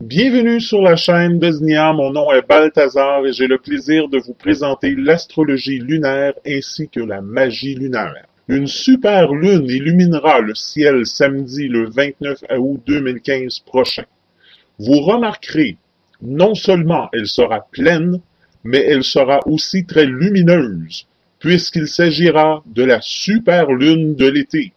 Bienvenue sur la chaîne de Znia, mon nom est Balthazar et j'ai le plaisir de vous présenter l'astrologie lunaire ainsi que la magie lunaire. Une super lune illuminera le ciel samedi le 29 août 2015 prochain. Vous remarquerez, non seulement elle sera pleine, mais elle sera aussi très lumineuse, puisqu'il s'agira de la super lune de l'été.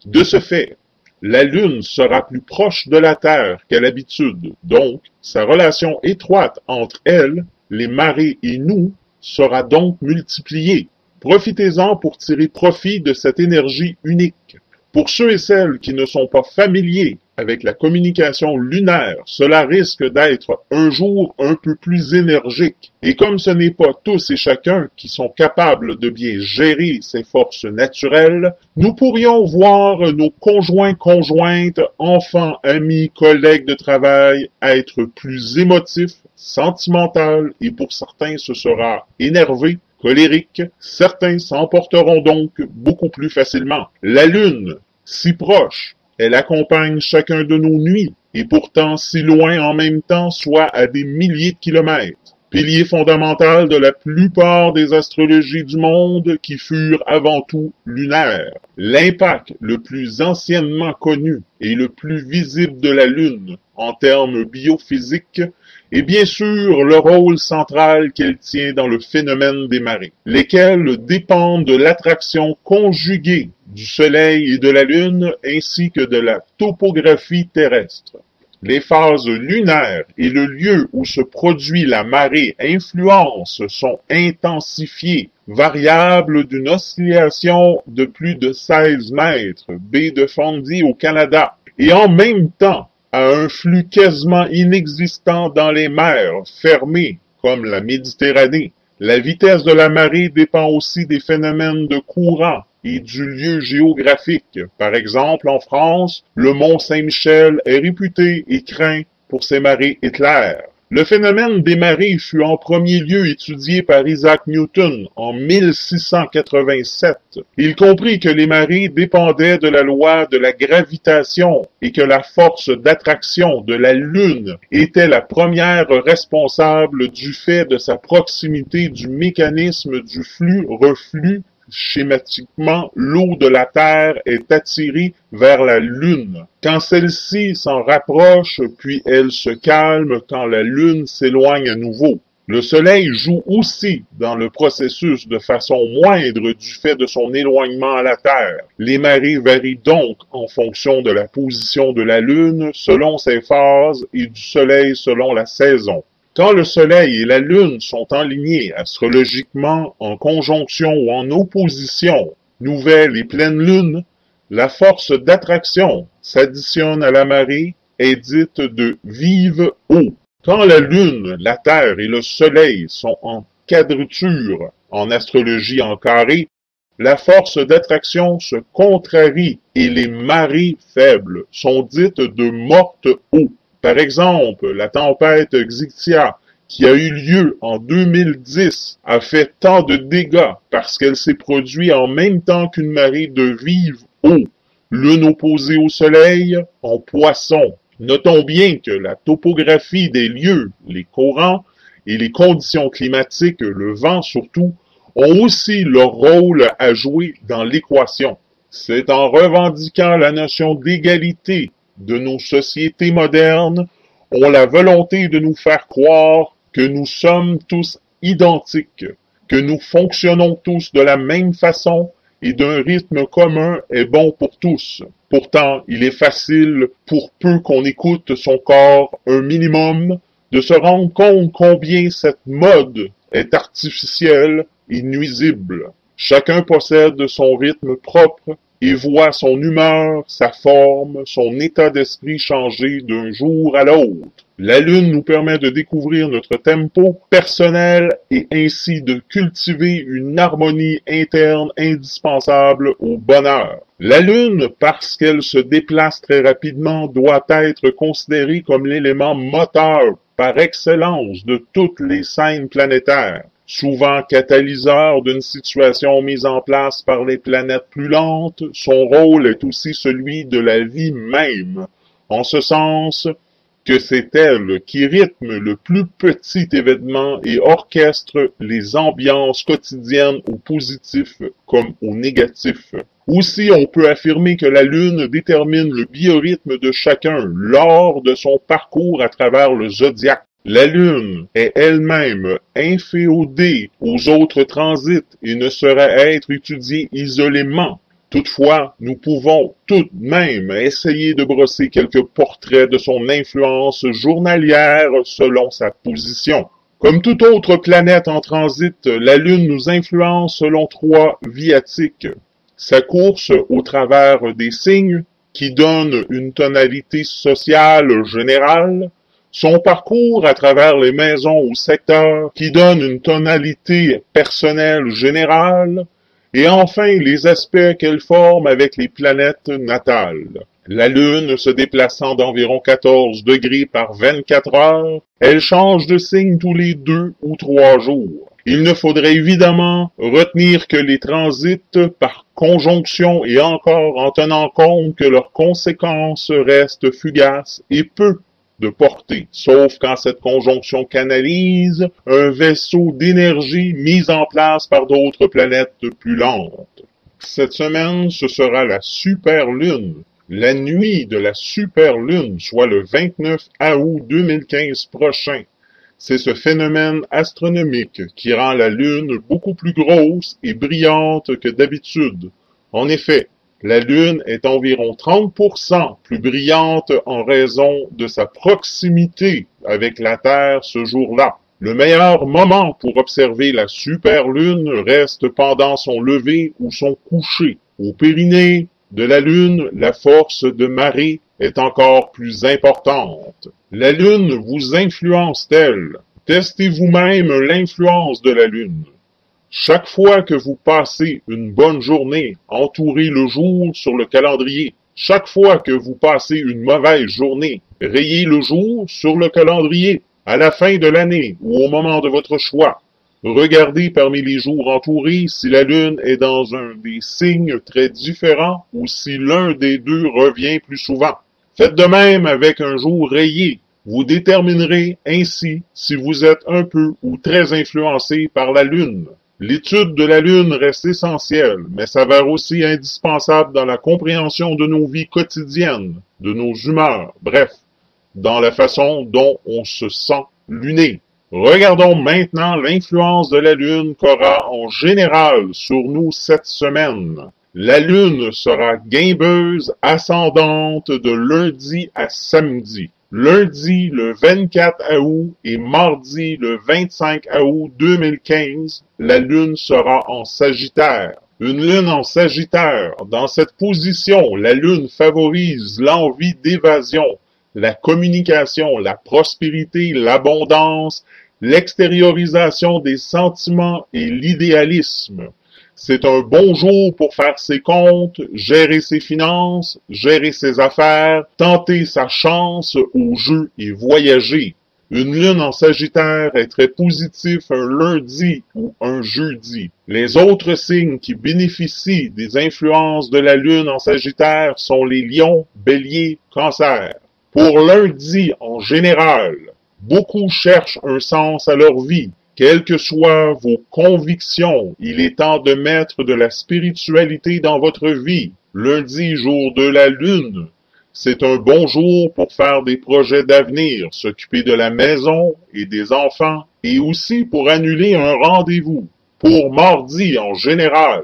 De ce fait, la Lune sera plus proche de la Terre qu'à l'habitude, donc sa relation étroite entre elle, les marées et nous sera donc multipliée. Profitez-en pour tirer profit de cette énergie unique. Pour ceux et celles qui ne sont pas familiers avec la communication lunaire, cela risque d'être un jour un peu plus énergique. Et comme ce n'est pas tous et chacun qui sont capables de bien gérer ces forces naturelles, nous pourrions voir nos conjoints-conjointes, enfants, amis, collègues de travail être plus émotifs, sentimentaux et pour certains ce sera énervé, colérique. Certains s'emporteront donc beaucoup plus facilement. La Lune, si proche, elle accompagne chacun de nos nuits, et pourtant si loin en même temps, soit à des milliers de kilomètres. Pilier fondamental de la plupart des astrologies du monde qui furent avant tout lunaires. L'impact le plus anciennement connu et le plus visible de la Lune en termes biophysiques est bien sûr le rôle central qu'elle tient dans le phénomène des marées, lesquelles dépendent de l'attraction conjuguée du Soleil et de la Lune ainsi que de la topographie terrestre. Les phases lunaires et le lieu où se produit la marée influence sont intensifiés, variables d'une oscillation de plus de 16 mètres, baie de Fundy au Canada, et en même temps à un flux quasiment inexistant dans les mers fermées, comme la Méditerranée. La vitesse de la marée dépend aussi des phénomènes de courant et du lieu géographique. Par exemple, en France, le mont Saint-Michel est réputé et craint pour ses marées éclairs. Le phénomène des marées fut en premier lieu étudié par Isaac Newton en 1687. Il comprit que les marées dépendaient de la loi de la gravitation et que la force d'attraction de la Lune était la première responsable du fait de sa proximité du mécanisme du flux-reflux. Schématiquement, l'eau de la Terre est attirée vers la Lune. Quand celle-ci s'en rapproche, puis elle se calme quand la Lune s'éloigne à nouveau. Le Soleil joue aussi dans le processus de façon moindre du fait de son éloignement à la Terre. Les marées varient donc en fonction de la position de la Lune selon ses phases et du Soleil selon la saison. Quand le Soleil et la Lune sont alignés astrologiquement en conjonction ou en opposition, nouvelle et pleine lune, la force d'attraction s'additionne à la marée et dite de vive eau. Quand la Lune, la Terre et le Soleil sont en quadrature, en astrologie en carré, la force d'attraction se contrarie et les marées faibles sont dites de morte eau. Par exemple, la tempête Xixia, qui a eu lieu en 2010, a fait tant de dégâts parce qu'elle s'est produite en même temps qu'une marée de vive eau, lune opposée au soleil, en poisson. Notons bien que la topographie des lieux, les courants et les conditions climatiques, le vent surtout, ont aussi leur rôle à jouer dans l'équation. C'est en revendiquant la notion d'égalité de nos sociétés modernes ont la volonté de nous faire croire que nous sommes tous identiques, que nous fonctionnons tous de la même façon et d'un rythme commun est bon pour tous. Pourtant, il est facile, pour peu qu'on écoute son corps un minimum, de se rendre compte combien cette mode est artificielle et nuisible. Chacun possède son rythme propre et voit son humeur, sa forme, son état d'esprit changer d'un jour à l'autre. La Lune nous permet de découvrir notre tempo personnel et ainsi de cultiver une harmonie interne indispensable au bonheur. La Lune, parce qu'elle se déplace très rapidement, doit être considérée comme l'élément moteur par excellence de toutes les scènes planétaires. Souvent catalyseur d'une situation mise en place par les planètes plus lentes, son rôle est aussi celui de la vie même. En ce sens, que c'est elle qui rythme le plus petit événement et orchestre les ambiances quotidiennes au positif comme au négatif. Aussi, on peut affirmer que la Lune détermine le biorhythme de chacun lors de son parcours à travers le zodiaque. La Lune est elle-même inféodée aux autres transits et ne saurait être étudiée isolément. Toutefois, nous pouvons tout de même essayer de brosser quelques portraits de son influence journalière selon sa position. Comme toute autre planète en transit, la Lune nous influence selon 3 viatiques. Sa course au travers des signes, qui donne une tonalité sociale générale, son parcours à travers les maisons ou secteurs, qui donne une tonalité personnelle générale, et enfin les aspects qu'elle forme avec les planètes natales. La Lune se déplaçant d'environ 14 degrés par 24 heures, elle change de signe tous les 2 ou 3 jours. Il ne faudrait évidemment retenir que les transits par conjonction et encore en tenant compte que leurs conséquences restent fugaces et peu de portée, sauf quand cette conjonction canalise un vaisseau d'énergie mis en place par d'autres planètes plus lentes. Cette semaine, ce sera la superlune, la nuit de la superlune, soit le 29 août 2015 prochain. C'est ce phénomène astronomique qui rend la Lune beaucoup plus grosse et brillante que d'habitude. En effet, la Lune est environ 30% plus brillante en raison de sa proximité avec la Terre ce jour-là. Le meilleur moment pour observer la superlune reste pendant son lever ou son coucher. Au périnée de la Lune, la force de marée est encore plus importante. La Lune vous influence-t-elle? Testez vous-même l'influence de la Lune. Chaque fois que vous passez une bonne journée, entourez le jour sur le calendrier. Chaque fois que vous passez une mauvaise journée, rayez le jour sur le calendrier. À la fin de l'année ou au moment de votre choix, regardez parmi les jours entourés si la Lune est dans un des signes très différents ou si l'un des deux revient plus souvent. Faites de même avec un jour rayé. Vous déterminerez ainsi si vous êtes un peu ou très influencé par la Lune. L'étude de la Lune reste essentielle, mais s'avère aussi indispensable dans la compréhension de nos vies quotidiennes, de nos humeurs, bref, dans la façon dont on se sent luné. Regardons maintenant l'influence de la Lune qu'aura en général sur nous cette semaine. La Lune sera guimbeuse ascendante de lundi à samedi. Lundi le 24 août et mardi le 25 août 2015, la Lune sera en Sagittaire. Une Lune en Sagittaire. Dans cette position, la Lune favorise l'envie d'évasion, la communication, la prospérité, l'abondance, l'extériorisation des sentiments et l'idéalisme. C'est un bon jour pour faire ses comptes, gérer ses finances, gérer ses affaires, tenter sa chance au jeu et voyager. Une lune en Sagittaire est très positif un lundi ou un jeudi. Les autres signes qui bénéficient des influences de la lune en Sagittaire sont les lions, béliers, cancer. Pour lundi en général, beaucoup cherchent un sens à leur vie. Quelles que soient vos convictions, il est temps de mettre de la spiritualité dans votre vie. Lundi, jour de la lune, c'est un bon jour pour faire des projets d'avenir, s'occuper de la maison et des enfants, et aussi pour annuler un rendez-vous. Pour mardi en général,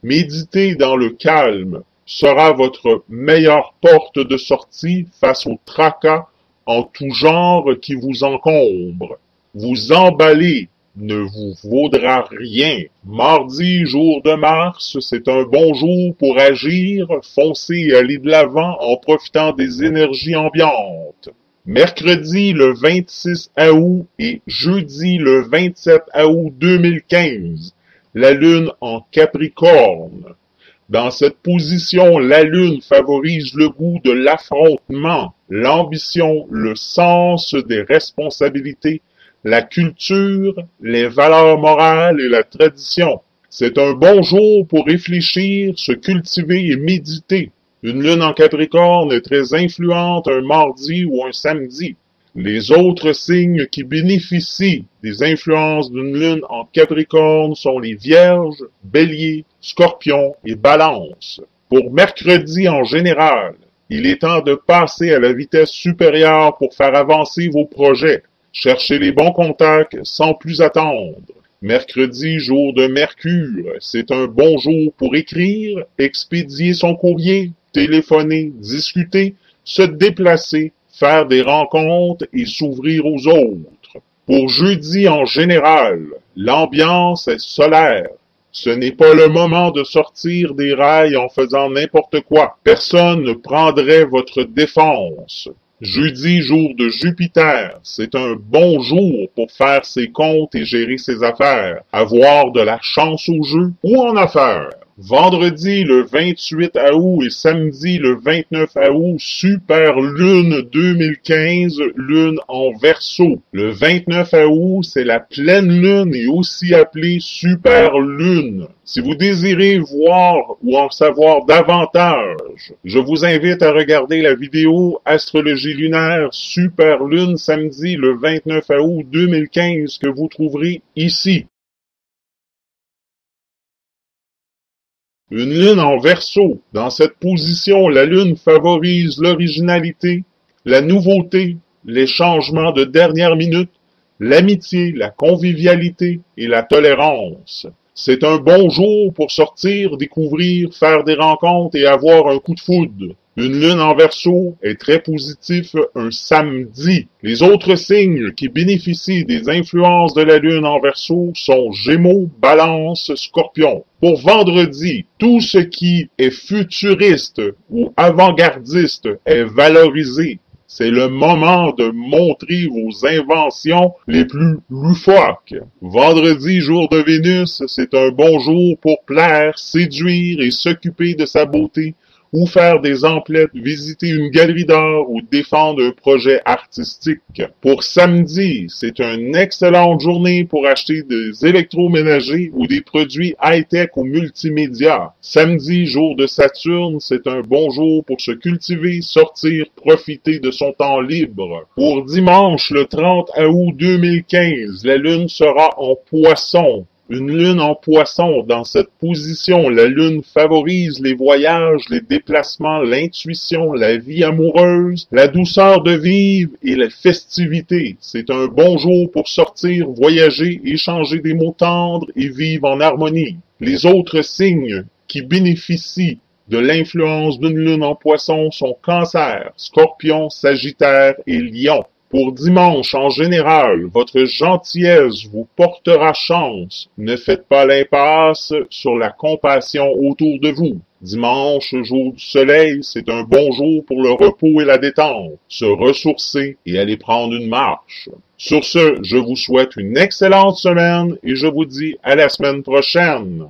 méditer dans le calme sera votre meilleure porte de sortie face au tracas en tout genre qui vous encombre. Vous emballer ne vous vaudra rien. Mardi, jour de Mars, c'est un bon jour pour agir, foncer et aller de l'avant en profitant des énergies ambiantes. Mercredi, le 26 août et jeudi, le 27 août 2015, la Lune en Capricorne. Dans cette position, la Lune favorise le goût de l'affrontement, l'ambition, le sens des responsabilités, la culture, les valeurs morales et la tradition. C'est un bon jour pour réfléchir, se cultiver et méditer. Une lune en Capricorne est très influente un mardi ou un samedi. Les autres signes qui bénéficient des influences d'une lune en Capricorne sont les Vierges, Bélier, Scorpion et Balance. Pour mercredi en général, il est temps de passer à la vitesse supérieure pour faire avancer vos projets. Cherchez les bons contacts sans plus attendre. Mercredi, jour de Mercure, c'est un bon jour pour écrire, expédier son courrier, téléphoner, discuter, se déplacer, faire des rencontres et s'ouvrir aux autres. Pour jeudi en général, l'ambiance est solaire. Ce n'est pas le moment de sortir des rails en faisant n'importe quoi. Personne ne prendrait votre défense. Jeudi, jour de Jupiter, c'est un bon jour pour faire ses comptes et gérer ses affaires, avoir de la chance au jeu ou en affaires. Vendredi, le 28 août et samedi, le 29 août, super lune 2015, lune en Verseau. Le 29 août, c'est la pleine lune et aussi appelée super lune. Si vous désirez voir ou en savoir davantage, je vous invite à regarder la vidéo Astrologie lunaire super lune samedi le 29 août 2015 que vous trouverez ici. Une lune en Verseau. Dans cette position, la lune favorise l'originalité, la nouveauté, les changements de dernière minute, l'amitié, la convivialité et la tolérance. C'est un bon jour pour sortir, découvrir, faire des rencontres et avoir un coup de foudre. Une lune en Verseau est très positif un samedi. Les autres signes qui bénéficient des influences de la lune en Verseau sont Gémeaux, Balance, Scorpion. Pour vendredi, tout ce qui est futuriste ou avant-gardiste est valorisé. C'est le moment de montrer vos inventions les plus loufoques. Vendredi, jour de Vénus, c'est un bon jour pour plaire, séduire et s'occuper de sa beauté, ou faire des emplettes, visiter une galerie d'art ou défendre un projet artistique. Pour samedi, c'est une excellente journée pour acheter des électroménagers ou des produits high-tech ou multimédia. Samedi, jour de Saturne, c'est un bon jour pour se cultiver, sortir, profiter de son temps libre. Pour dimanche, le 30 août 2015, la lune sera en Poisson. Une lune en Poisson, dans cette position, la lune favorise les voyages, les déplacements, l'intuition, la vie amoureuse, la douceur de vivre et les festivités. C'est un bon jour pour sortir, voyager, échanger des mots tendres et vivre en harmonie. Les autres signes qui bénéficient de l'influence d'une lune en Poisson sont Cancer, Scorpion, Sagittaire et Lion. Pour dimanche, en général, votre gentillesse vous portera chance. Ne faites pas l'impasse sur la compassion autour de vous. Dimanche, jour du soleil, c'est un bon jour pour le repos et la détente, se ressourcer et aller prendre une marche. Sur ce, je vous souhaite une excellente semaine et je vous dis à la semaine prochaine.